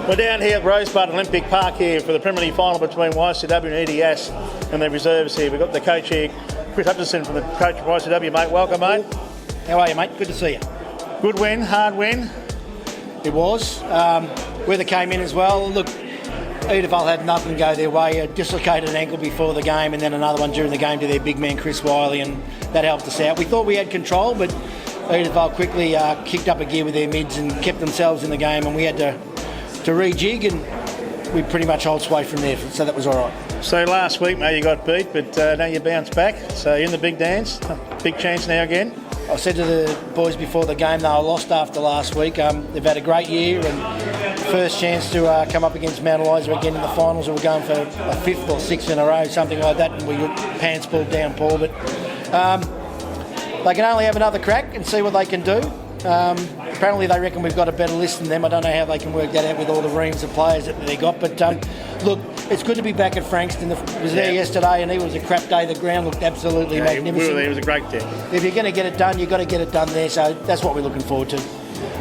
We're down here at Rosebud Olympic Park here for the preliminary final between YCW and Edi-Asp and the reserves here. We've got the coach here, Chris Hutchinson from the coach of YCW, mate. Welcome, mate. How are you, mate? Good to see you. Good win, hard win. It was. Weather came in as well. Look, Edi-Asp had nothing go their way. A dislocated ankle before the game and then another one during the game to their big man Chris Wiley, and that helped us out. We thought we had control, but Edi-Asp quickly kicked up a gear with their mids and kept themselves in the game, and we had to rejig, and we pretty much hold sway from there, so that was all right. So last week, mate, you got beat, but now you bounced back. So you're in the big dance, big chance now again. I said to the boys before the game they were lost after last week. They've had a great year and first chance to come up against Mount Eliza again in the finals. We're going for a fifth or sixth in a row, something like that, and we got pants pulled down, Paul. But they can only have another crack and see what they can do. Apparently they reckon we've got a better list than them. I don't know how they can work that out with all the reams of players that they got. But look, it's good to be back at Frankston. I was there yesterday and it was a crap day. The ground looked absolutely magnificent. We were there. It was a great day. If you're going to get it done, you've got to get it done there. So that's what we're looking forward to.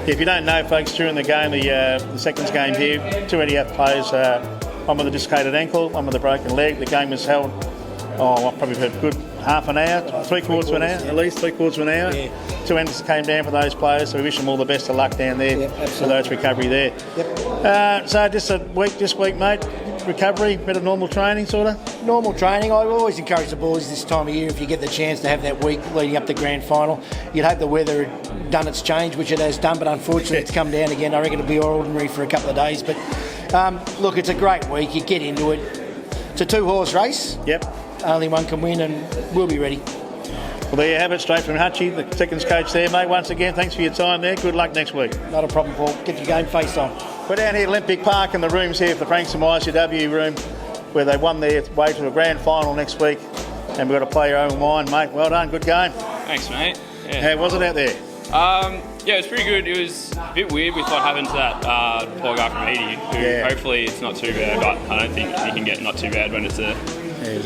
If you don't know, folks, during the game, the seconds game here, two Edi-Asp players, one with a dislocated ankle, one with a broken leg. The game was held, probably for a good half an hour, three-quarters of an hour, at least three-quarters of an hour. Yeah. Two ends came down for those players, so we wish them all the best of luck down there for those recovery there. Yep. So just a week this week, mate, recovery, bit of normal training, sort of? Normal training. I always encourage the boys this time of year, if you get the chance to have that week leading up to grand final, you'd hope the weather had done its change, which it has done, but unfortunately it's come down again. I reckon it'll be ordinary for a couple of days. But look, it's a great week. You get into it. It's a two-horse race. Yep. Only one can win, and we'll be ready. Well, there you have it, straight from Hutchie, the seconds coach there, mate. Once again, thanks for your time there. Good luck next week. Not a problem, Paul. Get your GameFace on. We're down here at Olympic Park in the rooms here for the Frankston YCW room, where they won their way to a grand final next week. And we've got to play your own wine, mate. Well done, good game. Thanks, mate. Yeah. How was it out there? Yeah, it was pretty good. It was a bit weird with what happened to that poor guy from Edi, who hopefully it's not too bad, but I don't think you can get not too bad when it's a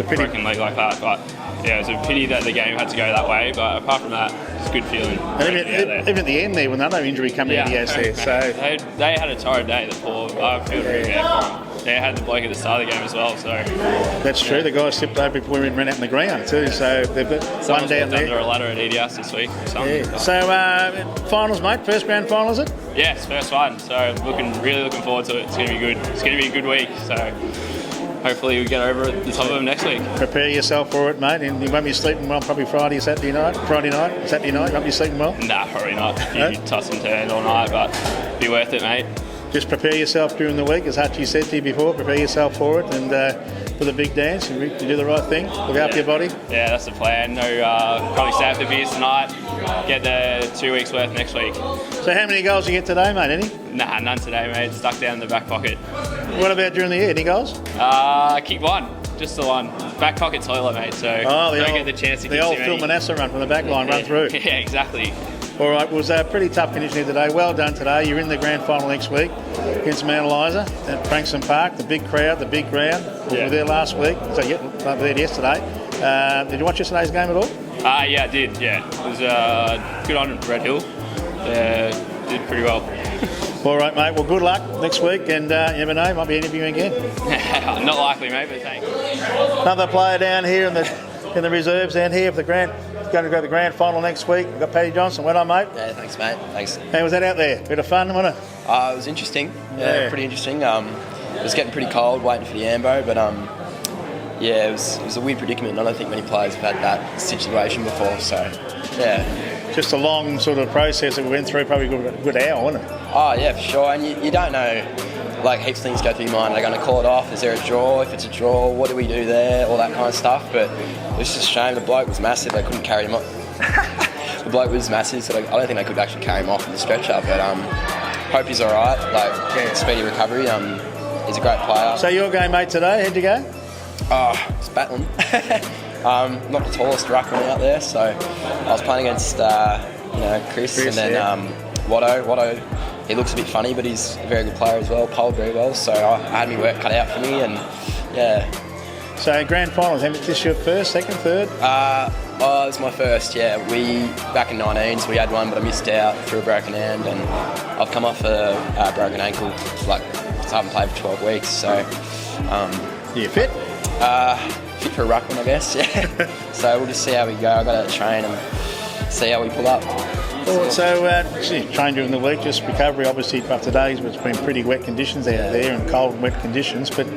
broken leg like that. But yeah, it was a pity that the game had to go that way, but apart from that, it's a good feeling. And even at the end there, with another injury coming out of the there, so they had a torrid day, the poor. I feel really bad for them. They had the bloke at the start of the game as well, so that's true. The guy slipped over before he ran out in the ground too, so they've got one down there. Under a ladder at Edi-Asp this week. So finals, mate. First grand final, is it? Yeah, it's first one. So really looking forward to it. It's going to be good. It's going to be a good week. So hopefully we get over at the top of them next week. Prepare yourself for it, mate. And you won't be sleeping well probably Saturday night. You won't be sleeping well? Nah, probably not. You toss and turn all night, but be worth it, mate. Just prepare yourself during the week, as Hutchie said to you before. Prepare yourself for it and for the big dance and to do the right thing. Look after your body. Yeah, that's the plan. No, probably stay after beers tonight. Get the 2 weeks worth next week. So how many goals you get today, mate? Any? Nah, none today, mate. Stuck down in the back pocket. What about during the year? Any goals? Kicked one. Just the one. Back pocket toilet, mate. So don't get the chance to kick the old Phil Manasseh run from the back line, run through. Yeah, exactly. All right, it was a pretty tough condition here today. Well done today. You're in the grand final next week against Mount Eliza at Frankston Park. The big crowd, the big ground. We were there last week, so we were there yesterday. Did you watch yesterday's game at all? Yeah, I did. Yeah, it was good on Red Hill. Did pretty well. All right, mate. Well, good luck next week, and you never know, might be interviewing again. Not likely, mate, but thanks. Another player down here in the reserves down here for the grand. Going to go to the grand final next week. We've got Paddy Johnson. Well done, mate. Yeah, thanks, mate. Thanks. How was that out there? Bit of fun, wasn't it? It was interesting. Yeah, pretty interesting. It was getting pretty cold waiting for the ambo, but yeah, it was a weird predicament. I don't think many players have had that situation before, so yeah. Just a long sort of process that we went through, probably a good hour, wasn't it? Oh, yeah, for sure. And you don't know, like, heaps of things go through your mind. Are they going to call it off? Is there a draw? If it's a draw, what do we do there? All that kind of stuff. But it was just a shame. The bloke was massive. They couldn't carry him up. The bloke was massive, so I don't think they could actually carry him off in the stretcher. But hope he's all right. Like, speedy recovery. He's a great player. So your game, mate, today, how'd you go? It's battling. Not the tallest ruckman out there, so I was playing against Chris and then Watto. Watto, he looks a bit funny, but he's a very good player as well. Polled very well, so I had my work cut out for me, and yeah. So grand finals, is this your first, second, third? It's my first, yeah. Back in 19s, we had one, but I missed out through a broken hand, and I've come off a broken ankle, I haven't played for 12 weeks, so... You fit? Fit for a ruckman, I guess, yeah. So we'll just see how we go. I've got to train and see how we pull up. So, trained during the week, just recovery, obviously, after days, but it's been pretty wet conditions out there and cold and wet conditions, but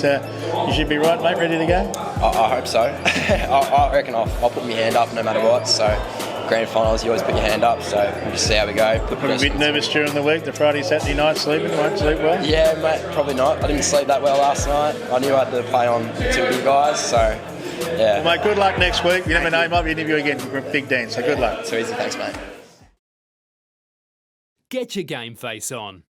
you should be right, mate, ready to go? I hope so. I reckon I'll put my hand up no matter what, so grand finals, you always put your hand up, so we'll just see how we go. Probably a bit nervous during the week, the Friday, Saturday night sleeping, won't sleep well? Yeah, mate, probably not. I didn't sleep that well last night. I knew I had to play on 2 big guys, so yeah. Well, mate, good luck next week. You never know, you might be interviewing again for Big Dan, so good luck. Too easy, thanks, mate. Get your GameFace on.